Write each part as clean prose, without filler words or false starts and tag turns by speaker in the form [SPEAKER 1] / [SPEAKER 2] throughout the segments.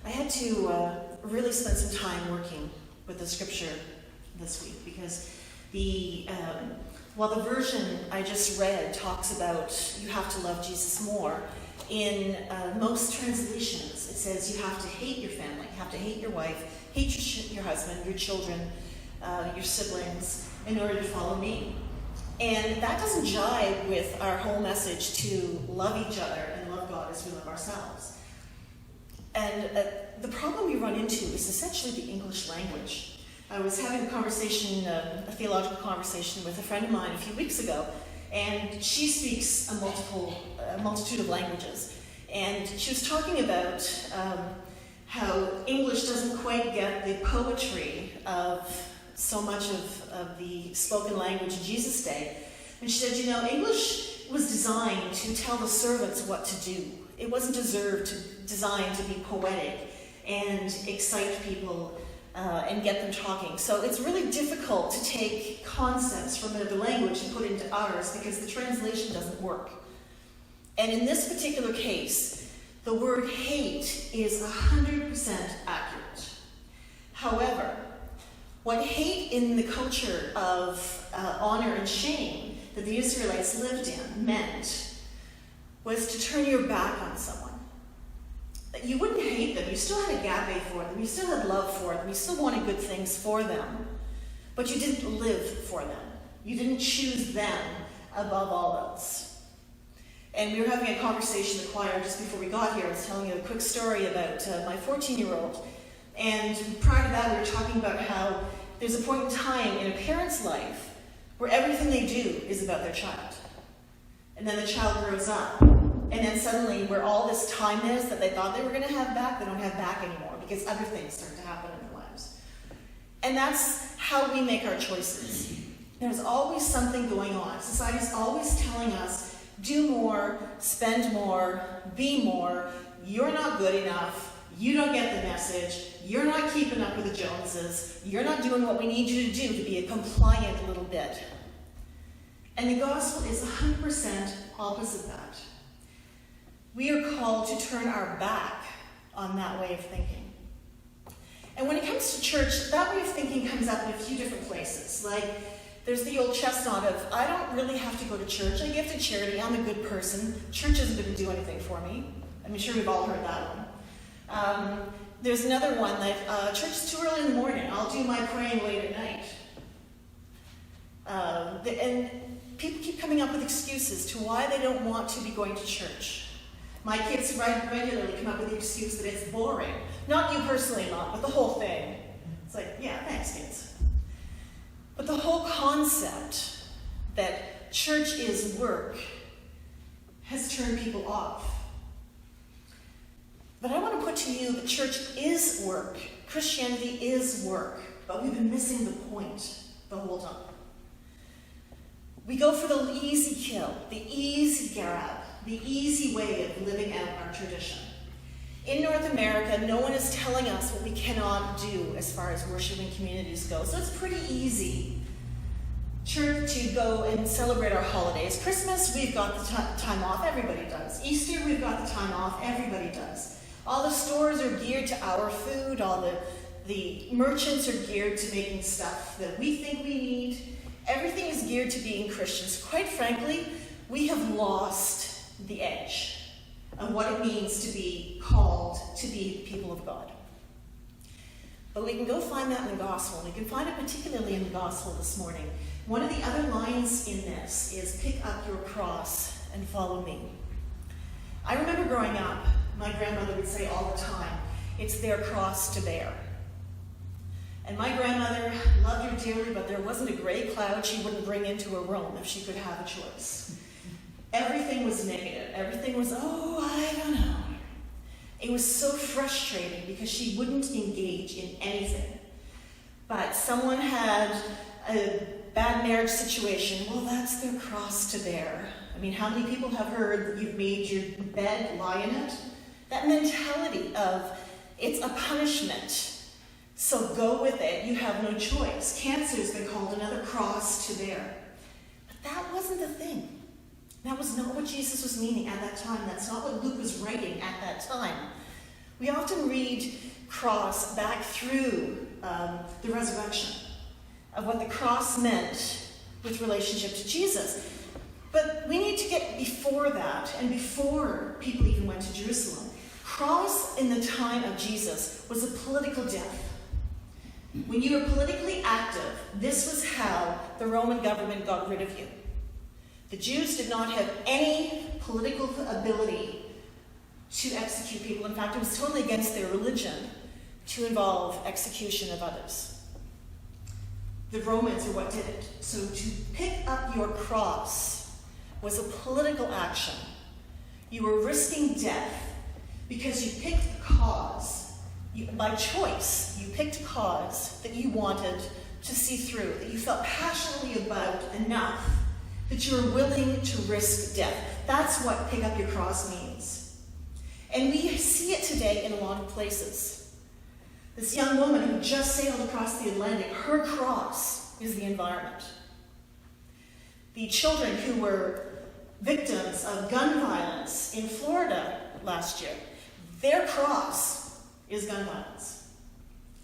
[SPEAKER 1] I had to really spend some time working with the scripture this week because while the version I just read talks about you have to love Jesus more, in most translations it says you have to hate your family, you have to hate your wife, hate your husband, your children, your siblings, in order to follow me. And that doesn't jive with our whole message to love each other and love God as we love ourselves. And the problem we run into is essentially the English language. I was having a conversation, a theological conversation with a friend of mine a few weeks ago, and she speaks a multitude of languages. And she was talking about how English doesn't quite get the poetry of so much of the spoken language in Jesus' day. And she said, English was designed to tell the servants what to do. It wasn't designed to be poetic and excite people and get them talking. So it's really difficult to take concepts from another language and put into ours because the translation doesn't work. And in this particular case, the word hate is 100% accurate. However, what hate in the culture of honor and shame that the Israelites lived in meant was to turn your back on someone. That you wouldn't hate them, you still had agape for them, you still had love for them, you still wanted good things for them, but you didn't live for them. You didn't choose them above all else. And we were having a conversation in the choir just before we got here. I was telling you a quick story about my 14-year-old. And prior to that, we were talking about how there's a point in time in a parent's life where everything they do is about their child. And then the child grows up. And then suddenly, where all this time is that they thought they were going to have back, they don't have back anymore because other things start to happen in their lives. And that's how we make our choices. There's always something going on. Society's always telling us, do more, spend more, be more. You're not good enough. You don't get the message. You're not keeping up with the Joneses. You're not doing what we need you to do to be a compliant little bit. And the gospel is 100% opposite that. We are called to turn our back on that way of thinking. And when it comes to church, that way of thinking comes up in a few different places. Like, there's the old chestnut of, I don't really have to go to church. I give to charity. I'm a good person. Church isn't going to do anything for me. I'm sure we've all heard that one. There's another one like, church is too early in the morning. I'll do my praying late at night. And people keep coming up with excuses to why they don't want to be going to church. My kids regularly come up with the excuse that it's boring. Not you personally, Mom, but the whole thing. It's like, yeah, thanks, kids. But the whole concept that church is work has turned people off. But I want to put to you that church is work. Christianity is work. But we've been missing the point the whole time. We go for the easy kill, the easy grab, the easy way of living out our tradition. In North America, no one is telling us what we cannot do as far as worshiping communities go. So it's pretty easy to go and celebrate our holidays. Christmas, we've got the time off, everybody does. Easter, we've got the time off, everybody does. All the stores are geared to our food, all the merchants are geared to making stuff that we think we need. Everything is geared to being Christians. Quite frankly, we have lost the edge of what it means to be called to be people of God. But we can go find that in the gospel. We can find it particularly in the gospel this morning. One of the other lines in this is, pick up your cross and follow me. I remember growing up, my grandmother would say all the time, it's their cross to bear. And my grandmother loved her dearly, but there wasn't a gray cloud she wouldn't bring into her room if she could have a choice. Everything was negative. Everything was, I don't know. It was so frustrating because she wouldn't engage in anything. But someone had a bad marriage situation. Well, that's their cross to bear. I mean, how many people have heard that you've made your bed, lie in it? That mentality of, it's a punishment. So go with it. You have no choice. Cancer has been called another cross to bear. But that wasn't the thing. That was not what Jesus was meaning at that time. That's not what Luke was writing at that time. We often read cross back through the resurrection of what the cross meant with relationship to Jesus. But we need to get before that, and before people even went to Jerusalem. Cross in the time of Jesus was a political death. When you were politically active, this was how the Roman government got rid of you. The Jews did not have any political ability to execute people. In fact, it was totally against their religion to involve execution of others. The Romans are what did it. So to pick up your cross was a political action. You were risking death because you picked a cause. By choice, you picked a cause that you wanted to see through, that you felt passionately about enough that you were willing to risk death. That's what pick up your cross means. And we see it today in a lot of places. This young woman who just sailed across the Atlantic, her cross is the environment. The children who were victims of gun violence in Florida last year, their cross is gun violence.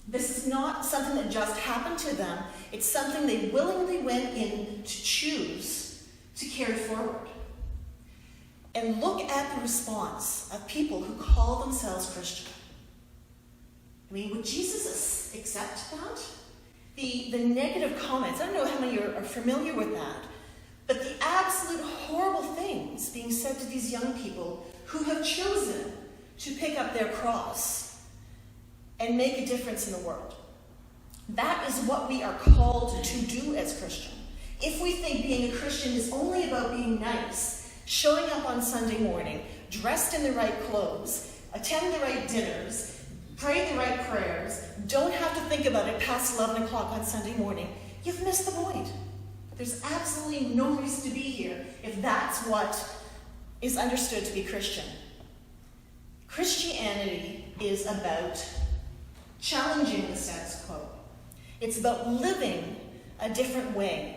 [SPEAKER 1] This is not something that just happened to them. It's something they willingly went in to choose to carry forward. And look at the response of people who call themselves Christian. I mean, would Jesus accept that? The negative comments, I don't know how many are familiar with that, but the absolute horrible things being said to these young people who have chosen to pick up their cross and make a difference in the world. That is what we are called to do as Christians. If we think being a Christian is only about being nice, showing up on Sunday morning, dressed in the right clothes, attend the right dinners, pray the right prayers, don't have to think about it past 11 o'clock on Sunday morning, you've missed the point. There's absolutely no reason to be here if that's what is understood to be Christian. Christianity is about challenging the status quo. It's about living a different way.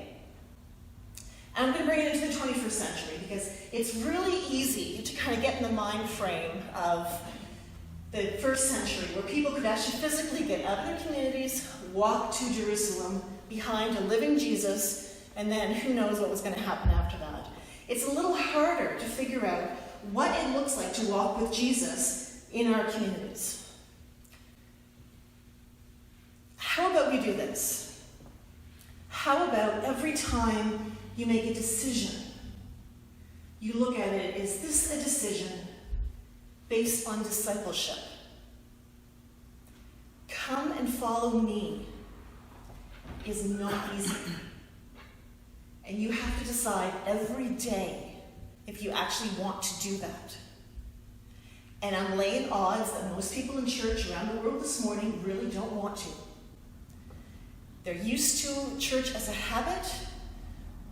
[SPEAKER 1] And I'm going to bring it into the 21st century because it's really easy to kind of get in the mind frame of the first century where people could actually physically get out of their communities, walk to Jerusalem behind a living Jesus, and then who knows what was going to happen after that. It's a little harder to figure out what it looks like to walk with Jesus in our communities. How about we do this? How about every time you make a decision, you look at it, is this a decision based on discipleship? Come and follow me is not easy. And you have to decide every day if you actually want to do that. And I'm laying odds that most people in church around the world this morning really don't want to. They're used to church as a habit,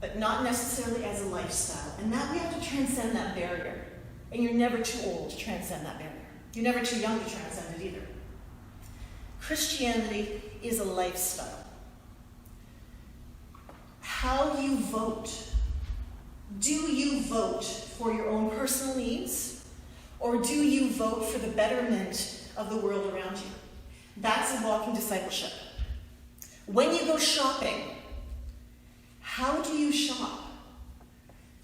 [SPEAKER 1] but not necessarily as a lifestyle. And that we have to transcend that barrier. And you're never too old to transcend that barrier. You're never too young to transcend it either. Christianity is a lifestyle. How you vote. Do you vote for your own personal needs? Or do you vote for the betterment of the world around you? That's a walking discipleship. When you go shopping, how do you shop?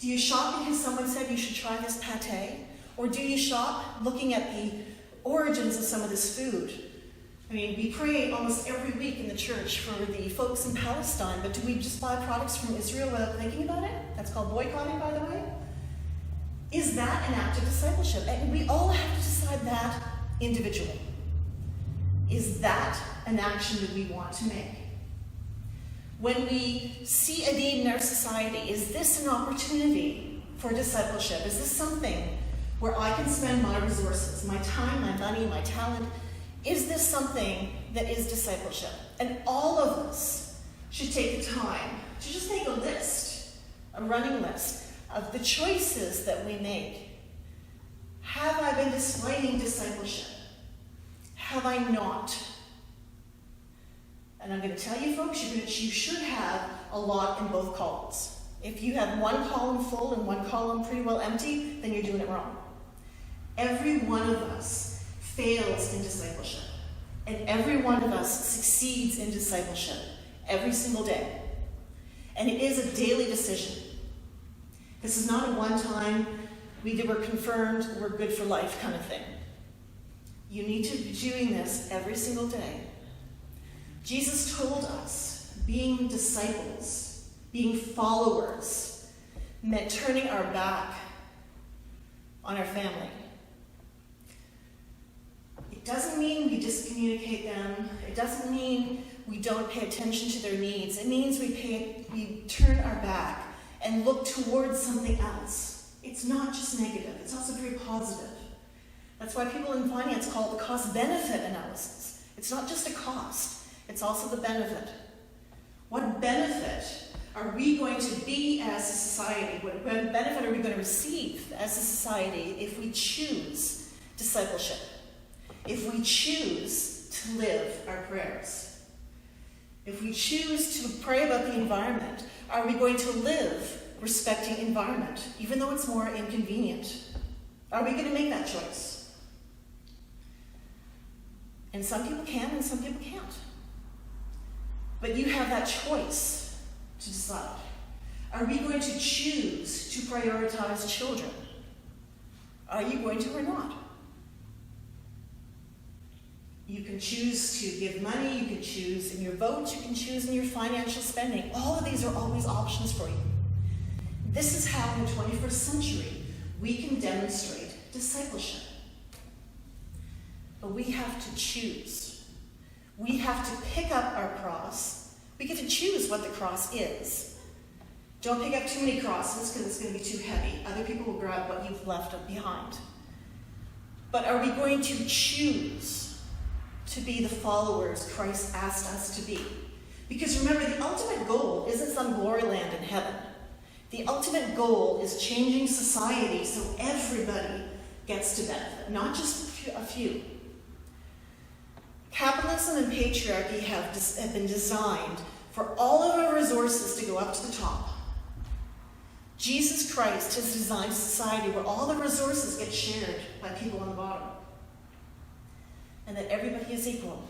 [SPEAKER 1] Do you shop because someone said you should try this pate? Or do you shop looking at the origins of some of this food? I mean, we pray almost every week in the church for the folks in Palestine, but do we just buy products from Israel without thinking about it? That's called boycotting, by the way. Is that an act of discipleship? And we all have to decide that individually. Is that an action that we want to make? When we see a need in our society, is this an opportunity for discipleship? Is this something where I can spend my resources, my time, my money, my talent? Is this something that is discipleship? And all of us should take the time to just make a list, a running list of the choices that we make. Have I been displaying discipleship? Have I not? And I'm going to tell you folks, you should have a lot in both columns. If you have one column full and one column pretty well empty, then you're doing it wrong. Every one of us fails in discipleship. And every one of us succeeds in discipleship every single day. And it is a daily decision. This is not a one-time, we were confirmed, we're good for life kind of thing. You need to be doing this every single day. Jesus told us being disciples, being followers, meant turning our back on our family. It doesn't mean we discommunicate them. It doesn't mean we don't pay attention to their needs. It means we turn our back and look towards something else. It's not just negative, it's also very positive. That's why people in finance call it the cost-benefit analysis. It's not just a cost, it's also the benefit. What benefit are we going to be as a society? What benefit are we going to receive as a society if we choose discipleship? If we choose to live our prayers? If we choose to pray about the environment, are we going to live respecting environment, even though it's more inconvenient? Are we going to make that choice? And some people can and some people can't. But you have that choice to decide. Are we going to choose to prioritize children? Are you going to or not? You can choose to give money, you can choose in your vote, you can choose in your financial spending. All of these are always options for you. This is how in the 21st century we can demonstrate discipleship. But we have to choose. We have to pick up our cross. We get to choose what the cross is. Don't pick up too many crosses because it's going to be too heavy. Other people will grab what you've left behind. But are we going to choose to be the followers Christ asked us to be? Because remember, the ultimate goal isn't some glory land in heaven. The ultimate goal is changing society so everybody gets to benefit, not just a few. Capitalism and patriarchy have been designed for all of our resources to go up to the top. Jesus Christ has designed a society where all the resources get shared by people on the bottom, and that everybody is equal.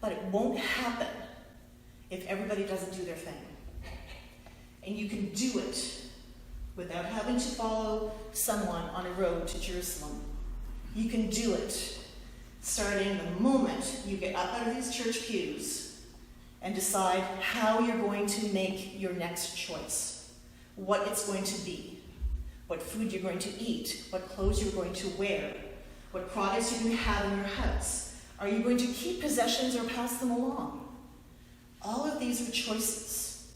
[SPEAKER 1] But it won't happen if everybody doesn't do their thing. And you can do it without having to follow someone on a road to Jerusalem. You can do it starting the moment you get up out of these church pews and decide how you're going to make your next choice, what it's going to be, what food you're going to eat, what clothes you're going to wear, what products you're going to have in your house. Are you going to keep possessions or pass them along? All of these are choices,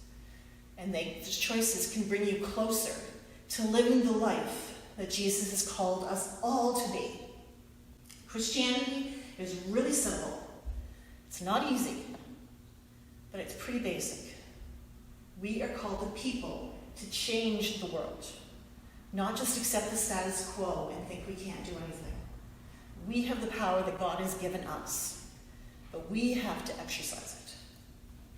[SPEAKER 1] and these choices can bring you closer to living the life that Jesus has called us all to be. Christianity is really simple. It's not easy, but it's pretty basic. We are called a people to change the world, not just accept the status quo and think we can't do anything. We have the power that God has given us, but we have to exercise it.